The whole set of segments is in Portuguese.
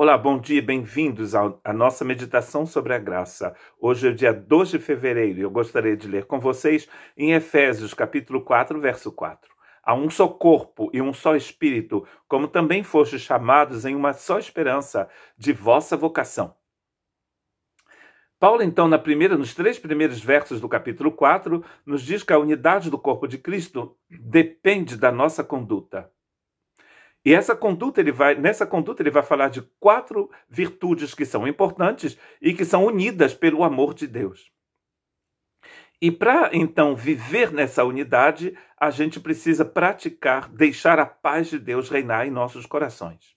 Olá, bom dia, bem-vindos à nossa meditação sobre a graça. Hoje é o dia 2 de fevereiro e eu gostaria de ler com vocês em Efésios, capítulo 4, verso 4. Há um só corpo e um só espírito, como também fostes chamados em uma só esperança de vossa vocação. Paulo, então, nos 3 primeiros versos do capítulo 4, nos diz que a unidade do corpo de Cristo depende da nossa conduta. E nessa conduta ele vai falar de 4 virtudes que são importantes e que são unidas pelo amor de Deus. E para, então, viver nessa unidade, a gente precisa praticar, deixar a paz de Deus reinar em nossos corações.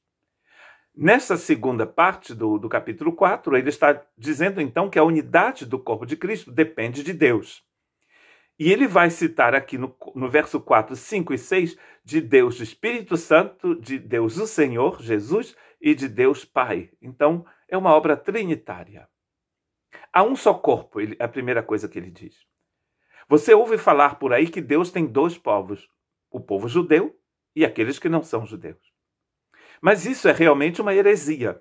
Nessa segunda parte do capítulo 4, ele está dizendo, então, que a unidade do corpo de Cristo depende de Deus. E ele vai citar aqui no verso 4, 5 e 6 de Deus o Espírito Santo, de Deus o Senhor, Jesus, e de Deus Pai. Então, é uma obra trinitária. Há um só corpo, a primeira coisa que ele diz. Você ouve falar por aí que Deus tem 2 povos, o povo judeu e aqueles que não são judeus. Mas isso é realmente uma heresia.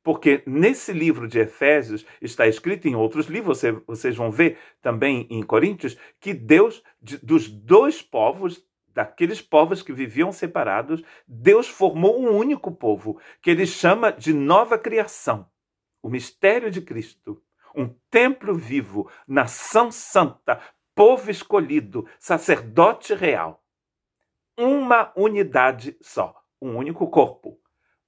Porque nesse livro de Efésios, está escrito em outros livros, vocês vão ver também em Coríntios, que Deus, dos 2 povos, daqueles povos que viviam separados, Deus formou um único povo, que ele chama de nova criação, o mistério de Cristo, um templo vivo, nação santa, povo escolhido, sacerdote real. Uma unidade só, um único corpo.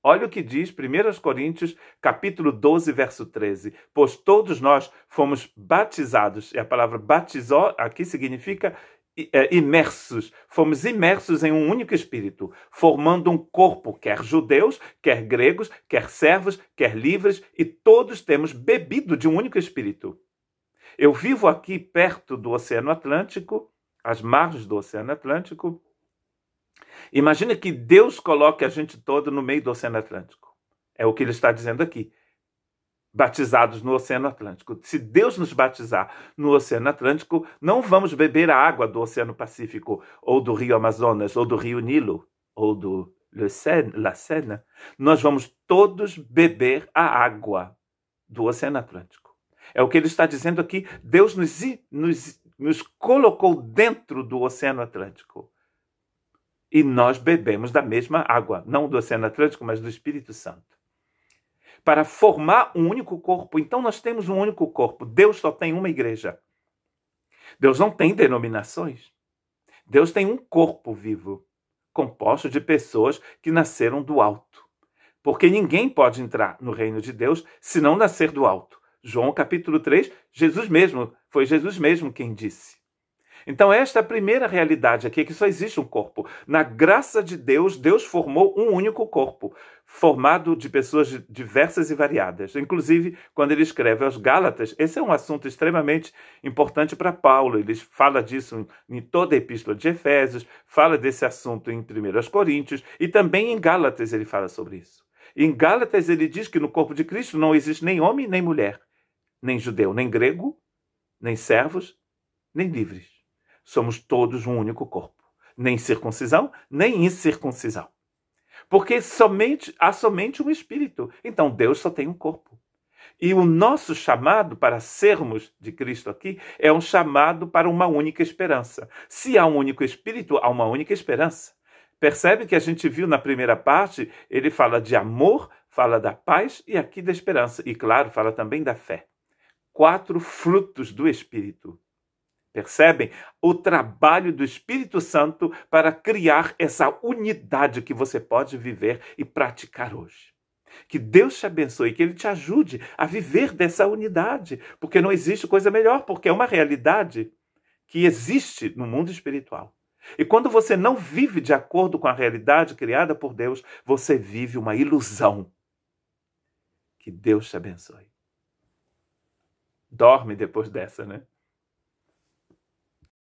Olha o que diz 1 Coríntios, capítulo 12, verso 13. Pois todos nós fomos batizados, e a palavra batizó aqui significa imersos. Fomos imersos em um único espírito, formando um corpo, quer judeus, quer gregos, quer servos, quer livres, e todos temos bebido de um único espírito. Eu vivo aqui perto do Oceano Atlântico, às margens do Oceano Atlântico. Imagina que Deus coloque a gente todo no meio do Oceano Atlântico. É o que ele está dizendo aqui. Batizados no Oceano Atlântico. Se Deus nos batizar no Oceano Atlântico, não vamos beber a água do Oceano Pacífico, ou do Rio Amazonas, ou do Rio Nilo, ou do La Seine. Nós vamos todos beber a água do Oceano Atlântico. É o que ele está dizendo aqui. Deus nos colocou dentro do Oceano Atlântico. E nós bebemos da mesma água, não do Oceano Atlântico, mas do Espírito Santo. Para formar um único corpo, então nós temos um único corpo. Deus só tem uma igreja. Deus não tem denominações. Deus tem um corpo vivo, composto de pessoas que nasceram do alto. Porque ninguém pode entrar no reino de Deus se não nascer do alto. João capítulo 3, foi Jesus mesmo quem disse. Então esta é a primeira realidade aqui, que só existe um corpo. Na graça de Deus, Deus formou um único corpo, formado de pessoas diversas e variadas. Inclusive, quando ele escreve aos Gálatas, esse é um assunto extremamente importante para Paulo. Ele fala disso em toda a epístola de Efésios, fala desse assunto em 1 Coríntios, e também em Gálatas ele fala sobre isso. Em Gálatas ele diz que no corpo de Cristo não existe nem homem nem mulher, nem judeu, nem grego, nem servos, nem livres. Somos todos um único corpo. Nem circuncisão, nem incircuncisão. Porque há somente um espírito. Então Deus só tem um corpo. E o nosso chamado para sermos de Cristo aqui é um chamado para uma única esperança. Se há um único espírito, há uma única esperança. Percebe que a gente viu na primeira parte, ele fala de amor, fala da paz e aqui da esperança. E claro, fala também da fé. 4 frutos do Espírito. Percebem? O trabalho do Espírito Santo para criar essa unidade que você pode viver e praticar hoje. Que Deus te abençoe, que Ele te ajude a viver dessa unidade, porque não existe coisa melhor, porque é uma realidade que existe no mundo espiritual. E quando você não vive de acordo com a realidade criada por Deus, você vive uma ilusão. Que Deus te abençoe. Dorme depois dessa, né?